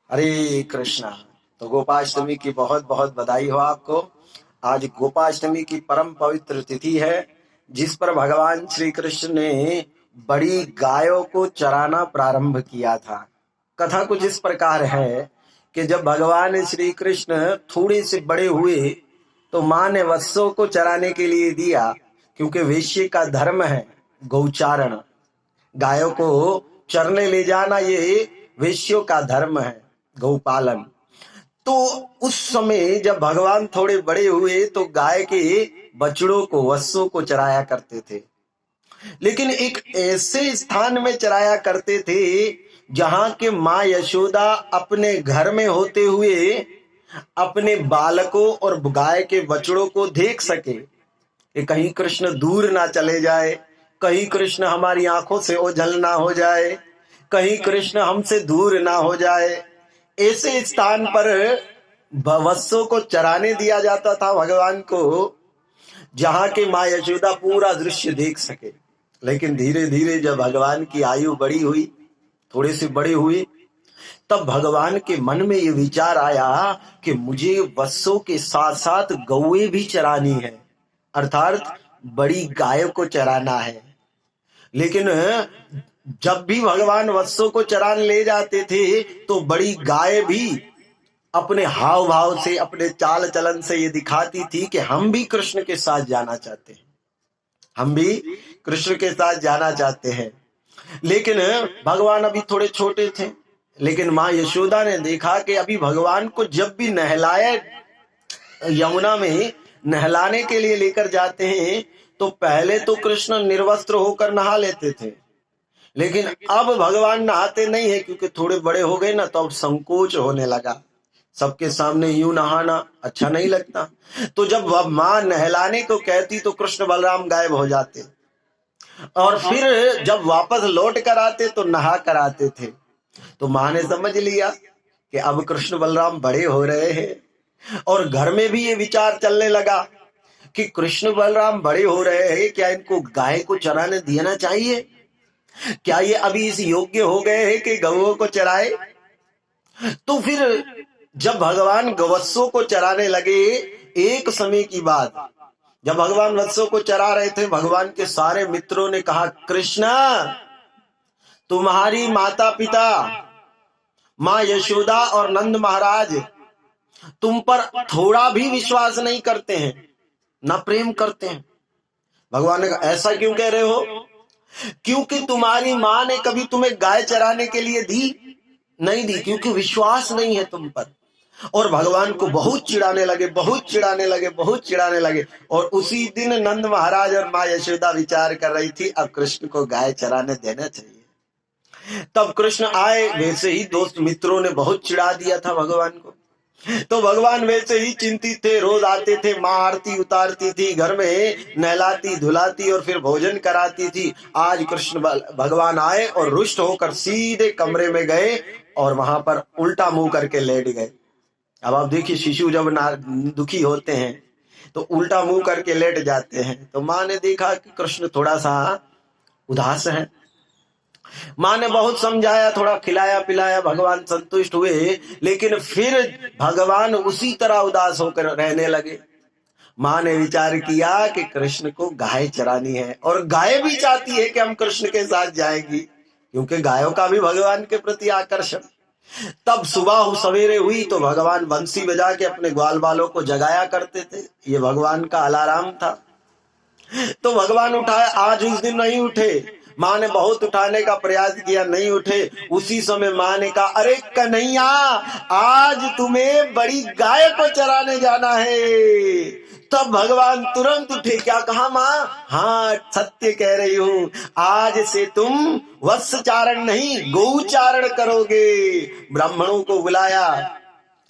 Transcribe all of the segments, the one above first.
हरे कृष्णा। तो गोपाष्टमी की बहुत बहुत बधाई हो आपको। आज गोपाष्टमी की परम पवित्र तिथि है, जिस पर भगवान श्री कृष्ण ने बड़ी गायों को चराना प्रारंभ किया था। कथा कुछ इस प्रकार है कि जब भगवान श्री कृष्ण थोड़े से बड़े हुए तो माँ ने वत्सों को चराने के लिए दिया, क्योंकि वेश्य का धर्म है गौचारण। गायों को चरने ले जाना ये वेश्यों का धर्म है, गौपालन। तो उस समय जब भगवान थोड़े बड़े हुए तो गाय के बछड़ों को वत्सों को चराया करते थे, लेकिन एक ऐसे स्थान में चराया करते थे जहां के माँ यशोदा अपने घर में होते हुए अपने बालकों और गाय के बछड़ों को देख सके कि कहीं कृष्ण दूर ना चले जाए, कहीं कृष्ण हमारी आंखों से ओझल ना हो जाए, कहीं कृष्ण हमसे दूर ना हो जाए। ऐसे स्थान पर वत्सों को चराने दिया जाता था भगवान को, जहां के माँ यशोदा पूरा दृश्य देख सके। लेकिन धीरे धीरे जब भगवान की आयु बड़ी हुई, थोड़े से बड़े हुए, तब भगवान के मन में ये विचार आया कि मुझे वत्सों के साथ साथ गौएं भी चरानी है, अर्थात बड़ी गाय को चराना है। लेकिन जब भी भगवान वत्सों को चराने ले जाते थे तो बड़ी गाय भी अपने हाव भाव से, अपने चाल चलन से ये दिखाती थी कि हम भी कृष्ण के साथ जाना चाहते हैं, हम भी कृष्ण के साथ जाना चाहते हैं। लेकिन भगवान अभी थोड़े छोटे थे, लेकिन माँ यशोदा ने देखा कि अभी भगवान को जब भी नहलाए, यमुना में नहलाने के लिए लेकर जाते हैं, तो पहले तो कृष्ण निर्वस्त्र होकर नहा लेते थे, लेकिन अब भगवान नहाते नहीं है, क्योंकि थोड़े बड़े हो गए ना, तो अब संकोच होने लगा। सबके सामने यूं नहाना अच्छा नहीं लगता। तो जब वह माँ नहलाने को कहती तो कृष्ण बलराम गायब हो जाते, और फिर जब वापस लौट कर आते तो नहा कर आते थे। तो माँ ने समझ लिया कि अब कृष्ण बलराम बड़े हो रहे हैं, और घर में भी ये विचार चलने लगा कि कृष्ण बलराम बड़े हो रहे हैं, क्या इनको गाय को चराने देना चाहिए? क्या ये अभी इस योग्य हो गए हैं कि गौओं को चराए? तो फिर जब भगवान गवत्सों को चराने लगे, एक समय की बात, जब भगवान वत्सों को चरा रहे थे, भगवान के सारे मित्रों ने कहा, कृष्णा, तुम्हारी माता पिता माँ यशोदा और नंद महाराज तुम पर थोड़ा भी विश्वास नहीं करते हैं, ना प्रेम करते हैं। भगवान ने कहा, ऐसा क्यों कह रहे हो? क्योंकि तुम्हारी माँ ने कभी तुम्हें गाय चराने के लिए दी नहीं दी, क्योंकि विश्वास नहीं है तुम पर। और भगवान को बहुत चिढ़ाने लगे, बहुत चिढ़ाने लगे, बहुत चिढ़ाने लगे। और उसी दिन नंद महाराज और माँ यशोदा विचार कर रही थी, अब कृष्ण को गाय चराने देना चाहिए। तब कृष्ण आए, वैसे ही दोस्त मित्रों ने बहुत चिढ़ा दिया था भगवान को। तो भगवान वैसे ही चिंतित थे, रोज आते थे, माँ आरती उतारती थी, घर में नहलाती धुलाती और फिर भोजन कराती थी। आज कृष्ण भगवान आए और रुष्ट होकर सीधे कमरे में गए और वहां पर उल्टा मुंह करके लेट गए। अब आप देखिए, शिशु जब दुखी होते हैं तो उल्टा मुंह करके लेट जाते हैं। तो माँ ने देखा कि कृष्ण थोड़ा सा उदास है। माँ ने बहुत समझाया, थोड़ा खिलाया पिलाया, भगवान संतुष्ट हुए, लेकिन फिर भगवान उसी तरह उदास होकर रहने लगे। माँ ने विचार किया कि कृष्ण को गाय चरानी है, और गाय भी चाहती है कि हम कृष्ण के साथ जाएंगी, क्योंकि गायों का भी भगवान के प्रति आकर्षण। तब सुबह सवेरे हुई तो भगवान बंसी बजा के अपने ग्वाल बालों को जगाया करते थे, ये भगवान का अलार्म था। तो भगवान उठाए, आज उस दिन नहीं उठे। माँ ने बहुत उठाने का प्रयास किया, नहीं उठे। उसी समय माँ ने कहा, अरे कन्हैया, आज तुम्हें बड़ी गाय को चराने जाना है। तब भगवान तुरंत उठे। क्या कहा माँ? हाँ, सत्य कह रही हूँ, आज से तुम वत्सचारण नहीं गौचारण करोगे। ब्राह्मणों को बुलाया,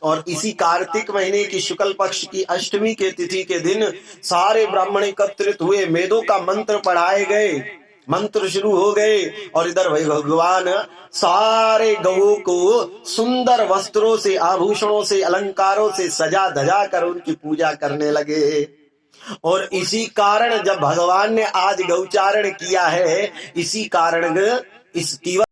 और इसी कार्तिक महीने की शुक्ल पक्ष की अष्टमी के तिथि के दिन सारे ब्राह्मण एकत्रित हुए, वेदों का मंत्र पढ़ाए गए, मंत्र शुरू हो गए, और इधर भगवान सारे गौओं को सुंदर वस्त्रों से, आभूषणों से, अलंकारों से सजा धजा कर उनकी पूजा करने लगे। और इसी कारण जब भगवान ने आज गौचारण किया है, इसी कारण इस